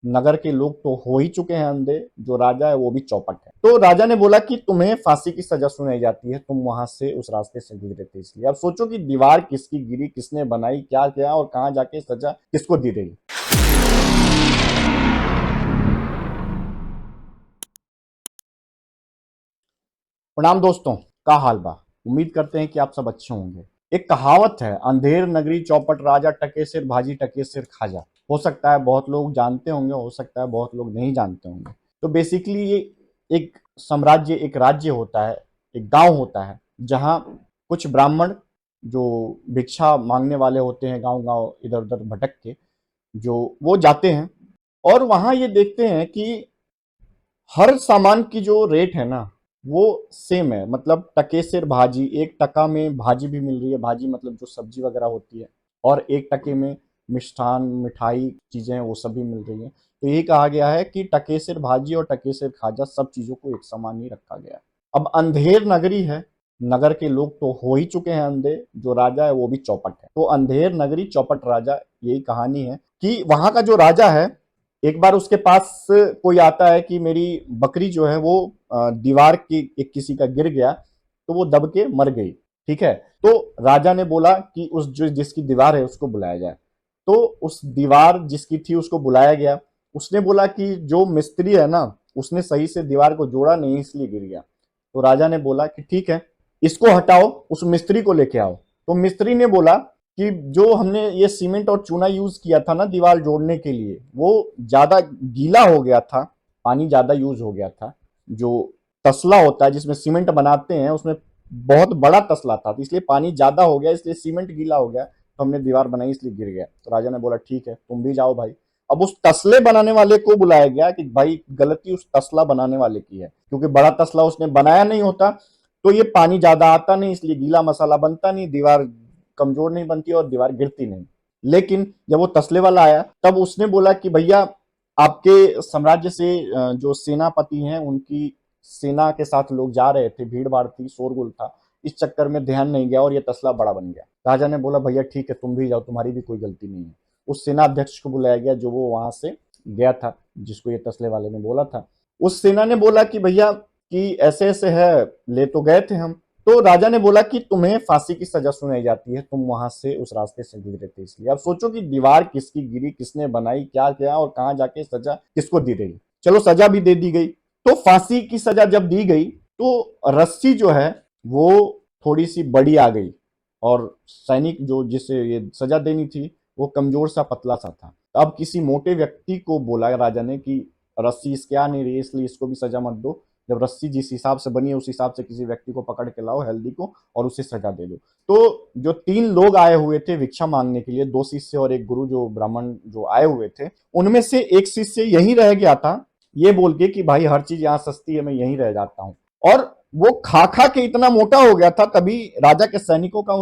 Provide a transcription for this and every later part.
नगर के लोग तो हो ही चुके हैं अंधे, जो राजा है वो भी चौपट है। तो राजा ने बोला कि तुम्हें फांसी की सजा सुनाई जाती है, तुम वहां से उस रास्ते से गुजरे थे इसलिए। अब सोचो कि दीवार किसकी गिरी, किसने बनाई, क्या किया और कहां जाके सजा किसको दी रही। प्रणाम दोस्तों, का हाल बा। उम्मीद करते हैं कि आप सब अच्छे होंगे। एक कहावत है, अंधेर नगरी चौपट राजा, टके सिर भाजी टके सिर खाजा। हो सकता है बहुत लोग जानते होंगे, हो सकता है बहुत लोग नहीं जानते होंगे। तो बेसिकली ये एक साम्राज्य, एक राज्य होता है, एक गांव होता है, जहां कुछ ब्राह्मण जो भिक्षा मांगने वाले होते हैं, गांव गांव इधर उधर भटक के, जो वो जाते हैं और वहां ये देखते हैं कि हर सामान की जो रेट है ना, वो सेम है। मतलब टके सिर भाजी, 1 टका में भाजी भी मिल रही है, भाजी मतलब जो सब्जी वगैरह होती है, और 1 टके में मिष्ठान मिठाई चीजें वो सब भी मिल रही है। तो यही कहा गया है कि टके सिर भाजी और टके सिर खाजा, सब चीजों को एक समान ही रखा गया है। अब अंधेर नगरी है, नगर के लोग तो हो ही चुके हैं अंधे, जो राजा है वो भी चौपट है। तो अंधेर नगरी चौपट राजा, यही कहानी है कि वहां का जो राजा है, एक बार उसके पास कोई आता है कि मेरी बकरी जो है वो दीवार की एक किसी का गिर गया, तो वो दब के मर गई। ठीक है, तो राजा ने बोला कि उस जो जिसकी दीवार है उसको बुलाया जाए। तो उस दीवार जिसकी थी उसको बुलाया गया। उसने बोला कि जो मिस्त्री है ना, उसने सही से दीवार को जोड़ा नहीं, इसलिए गिर गया। तो राजा ने बोला कि ठीक है, इसको हटाओ, उस मिस्त्री को लेके आओ। तो मिस्त्री ने बोला कि जो हमने ये सीमेंट और चूना यूज किया था ना दीवार जोड़ने के लिए, वो ज्यादा गीला हो गया था, पानी ज्यादा यूज हो गया था। जो तसला होता है जिसमें सीमेंट बनाते हैं, उसमें बहुत बड़ा तसला था, तो इसलिए पानी ज्यादा हो गया, इसलिए सीमेंट गीला हो गया, तो हमने दीवार बनाई इसलिए गिर गया। तो राजा ने बोला ठीक है, तुम भी जाओ भाई। अब उस तसले बनाने वाले को बुलाया गया कि भाई गलती उस तसला बनाने वाले की है, क्योंकि बड़ा तसला उसने बनाया नहीं होता, तो ये पानी ज्यादा आता नहीं, इसलिए गीला मसाला बनता नहीं, दीवार कमजोर नहीं बनती और दीवार गिरती नहीं। लेकिन जब वो तसले वाला आया, तब उसने बोला कि भैया आपके साम्राज्य से जो सेनापति हैं, उनकी सेना के साथ लोग जा रहे थे, भीड़ भाड़ थी, शोरगुल था, इस चक्कर में ध्यान नहीं गया और ये तसला बड़ा बन गया। राजा ने बोला भैया ठीक है, तुम भी जाओ, तुम्हारी भी कोई गलती नहीं है। उस सेना अध्यक्ष को बुलाया गया, जो वो वहां से गया था, जिसको ये तसले वाले ने बोला था। उस सेना ने बोला कि भैया कि ऐसे ऐसे है, ले तो गए थे हम। तो राजा ने बोला कि तुम्हें फांसी की सजा सुनाई जाती है, तुम वहां से उस रास्ते से गुजरे थे इसलिए। अब सोचो कि दीवार किसकी गिरी, किसने बनाई, क्या किया और कहां जाके सजा किसको दी रही। चलो सजा भी दे दी गई। तो फांसी की सजा जब दी गई, तो रस्सी जो है वो थोड़ी सी बड़ी आ गई, और सैनिक जो जिसे ये सजा देनी थी, वो कमजोर सा पतला सा था। अब किसी मोटे व्यक्ति को बोला राजा ने कि रस्सी इसके आ नहीं रही है, इसलिए इसको भी सजा मत दो। जब रस्सी जिस हिसाब से बनी है उस हिसाब से किसी व्यक्ति को पकड़ के लाओ, हेल्दी को, और उसे सजा दे दो। तो जो 3 लोग आए हुए थे भिक्षा मांगने के लिए, 2 शिष्य और एक गुरु, जो ब्राह्मण जो आए हुए थे, उनमें से एक शिष्य यहीं रह गया था, ये बोल के कि भाई हर चीज यहाँ सस्ती है, मैं यहीं रह जाता हूँ। और वो खा खा के इतना मोटा हो गया था, तभी राजा के सैनिकों का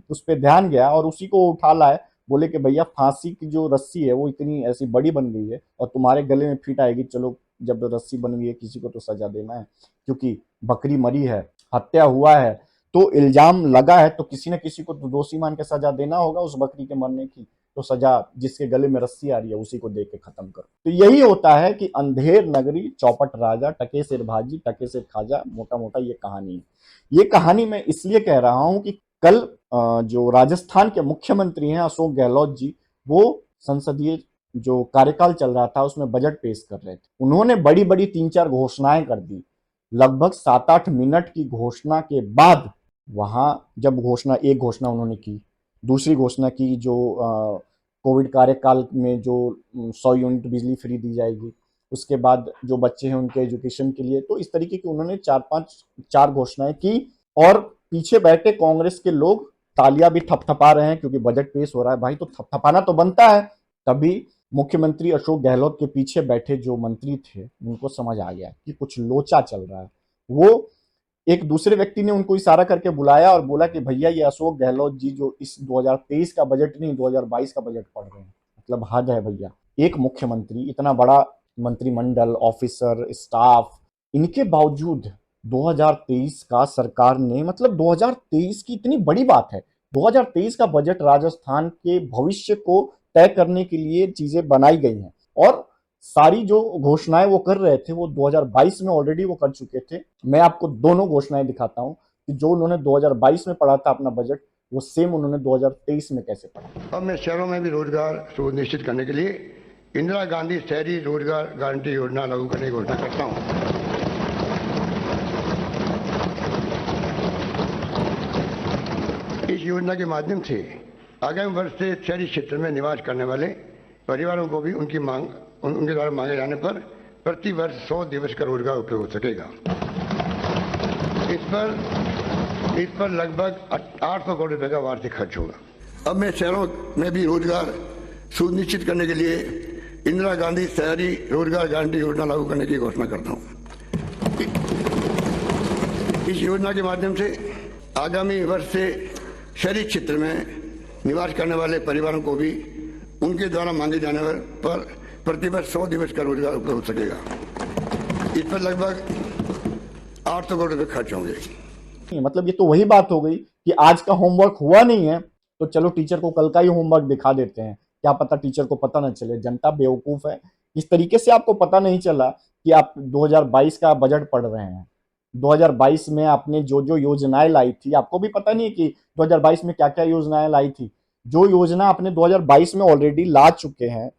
उस पे ध्यान गया और उसी को उठा लाए। बोले कि भैया फांसी की जो रस्सी है वो इतनी ऐसी बड़ी बन गई है और तुम्हारे गले में फिट आएगी, चलो जब रस्सी बन गई है किसी को तो सजा देना है, क्योंकि बकरी मरी है, हत्या हुआ है, तो इल्जाम लगा है, तो किसी न किसी को तो दोषी मान के सजा देना होगा उस बकरी के मरने की। तो सजा जिसके गले में रस्सी आ रही है उसी को दे के खत्म करो। तो यही होता है कि अंधेर नगरी चौपट राजा, टके सिर भाजी टके सिर खाजा, मोटा मोटा ये कहानी है। ये कहानी मैं इसलिए कह रहा हूं कि कल जो राजस्थान के मुख्यमंत्री हैं अशोक गहलोत जी, वो संसदीय जो कार्यकाल चल रहा था उसमें बजट पेश कर रहे थे। उन्होंने बड़ी बड़ी 3-4 घोषणाएं कर दी। लगभग 7-8 मिनट की घोषणा के बाद, वहां जब एक घोषणा उन्होंने की, दूसरी घोषणा की जो कोविड कार्यकाल में जो 100 यूनिट बिजली फ्री दी जाएगी, उसके बाद जो बच्चे हैं उनके एजुकेशन के लिए, तो इस तरीके की उन्होंने 4 घोषणाएं की। और पीछे बैठे कांग्रेस के लोग तालियां भी थपथपा रहे हैं, क्योंकि बजट पेश हो रहा है, भाई तो थपथपाना तो बनता है। तभी मुख्यमंत्री अशोक गहलोत के पीछे बैठे जो मंत्री थे, उनको समझ आ गया कि कुछ लोचा चल रहा है। वो एक दूसरे व्यक्ति ने उनको इशारा करके बुलाया और बोला कि भैया ये अशोक गहलोत जी जो इस 2023 का बजट नहीं 2022 का बजट पढ़ रहे हैं, मतलब हद है भैया। एक मुख्यमंत्री, इतना बड़ा मंत्रिमंडल, ऑफिसर, स्टाफ, इनके बावजूद 2023 का सरकार ने, मतलब 2023 की इतनी बड़ी बात है, 2023 का बजट राजस्थान के भविष्य को तय करने के लिए चीजें बनाई गई हैं। और सारी जो घोषणाएं वो कर रहे थे वो 2022 में ऑलरेडी वो कर चुके थे। मैं आपको दोनों घोषणाएं दिखाता हूं कि जो उन्होंने 2022 में पढ़ा था अपना बजट, वो सेम उन्होंने 2023 में कैसे पढ़ा। अब मैं शहरों में भी रोजगार सुनिश्चित करने के लिए इंदिरा गांधी शहरी रोजगार गारंटी योजना लागू करने की घोषणा करता हूं। इस योजना के माध्यम से आगामी वर्ष से शहरी क्षेत्र में निवास करने वाले परिवारों को भी उनके द्वारा मांगे जाने पर प्रति वर्ष 100 दिवस का रोजगार उपलब्ध हो सकेगा। इस पर लगभग 800 करोड़ रुपए का वार्षिक खर्च होगा। अब मैं शहरों में भी रोजगार सुनिश्चित करने के लिए इंदिरा गांधी शहरी रोजगार गारंटी योजना लागू करने की घोषणा करता हूं। इस योजना के माध्यम से आगामी वर्ष से शहरी क्षेत्र में निवास करने वाले परिवारों को भी उनके द्वारा मांगे जाने पर प्रतिवर्ष 100 दिवस का रोजगार उपलब्ध हो सकेगा। इस पर लगभग 800 करोड़ रुपए खर्च होंगे। मतलब ये तो वही बात हो गई कि आज का होमवर्क हुआ नहीं है तो चलो टीचर को कल का ही होमवर्क दिखा देते हैं, क्या पता टीचर को पता न चले। जनता बेवकूफ है। इस तरीके से आपको पता नहीं चला कि आप 2022 का बजट पढ़ रहे हैं। 2022 में आपने जो जो योजनाएं लाई थी, आपको भी पता नहीं कि 2022 में क्या क्या योजनाएं लाई थी। जो योजना आपने 2022 में ऑलरेडी ला चुके हैं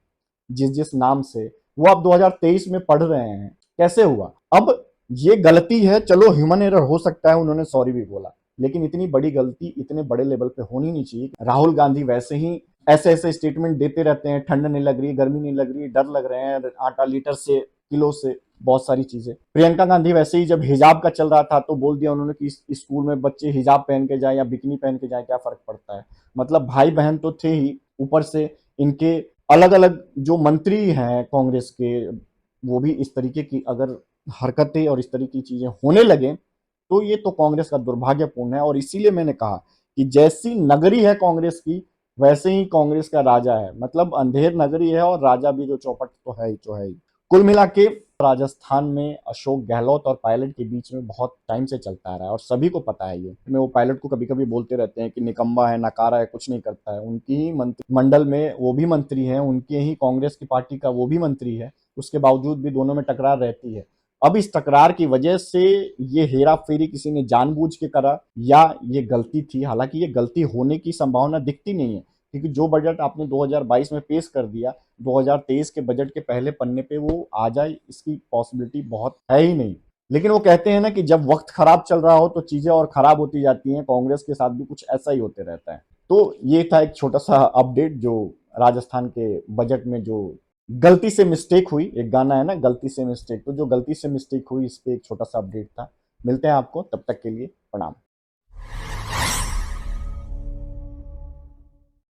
जिस जिस नाम से, वो आप 2023 में पढ़ रहे हैं। कैसे हुआ? अब ये गलती है, चलो ह्यूमन एरर हो सकता है, उन्होंने सॉरी भी बोला, लेकिन इतनी बड़ी गलती इतने बड़े लेवल पे होनी नहीं चाहिए। राहुल गांधी वैसे ही ऐसे ऐसे स्टेटमेंट देते रहते हैं, ठंड नहीं लग रही, गर्मी नहीं लग रही, डर लग रहे हैं, आटा लीटर से किलो से, बहुत सारी चीजें। प्रियंका गांधी वैसे ही जब हिजाब का चल रहा था तो बोल दिया उन्होंने कि स्कूल में बच्चे हिजाब पहन के जाए या बिकनी पहन के जाए, क्या फर्क पड़ता है। मतलब भाई बहन तो थे ही, ऊपर से इनके अलग अलग जो मंत्री हैं कांग्रेस के, वो भी इस तरीके की अगर हरकतें और इस तरीके की चीजें होने लगे तो ये तो कांग्रेस का दुर्भाग्यपूर्ण है। और इसीलिए मैंने कहा कि जैसी नगरी है कांग्रेस की, वैसे ही कांग्रेस का राजा है। मतलब अंधेर नगरी है और राजा भी जो चौपट तो है ही, जो है ही। कुल मिला के राजस्थान में अशोक गहलोत और पायलट के बीच में बहुत टाइम से चलता आ रहा है और सभी को पता है ये। मैं वो पायलट को कभी कभी बोलते रहते हैं कि निकम्मा है, नकारा है, कुछ नहीं करता है। उनकी ही मंत्रिमंडल में वो भी मंत्री हैं, उनके ही कांग्रेस की पार्टी का वो भी मंत्री है, उसके बावजूद भी दोनों में टकरार रहती है। अब इस टकरार की वजह से ये हेरा फेरी किसी ने जानबूझ के करा या ये गलती थी। हालांकि ये गलती होने की संभावना दिखती नहीं है, क्योंकि जो बजट आपने 2022 में पेश कर दिया, 2023 के बजट के पहले पन्ने पे वो आ जाए, इसकी पॉसिबिलिटी बहुत है ही नहीं। लेकिन वो कहते हैं ना कि जब वक्त खराब चल रहा हो तो चीजें और खराब होती जाती हैं। कांग्रेस के साथ भी कुछ ऐसा ही होते रहता है। तो ये था एक छोटा सा अपडेट जो राजस्थान के बजट में जो गलती से मिस्टेक हुई। एक गाना है ना, गलती से मिस्टेक, तो जो गलती से मिस्टेक हुई, इस पे एक छोटा सा अपडेट था। मिलते हैं आपको, तब तक के लिए प्रणाम।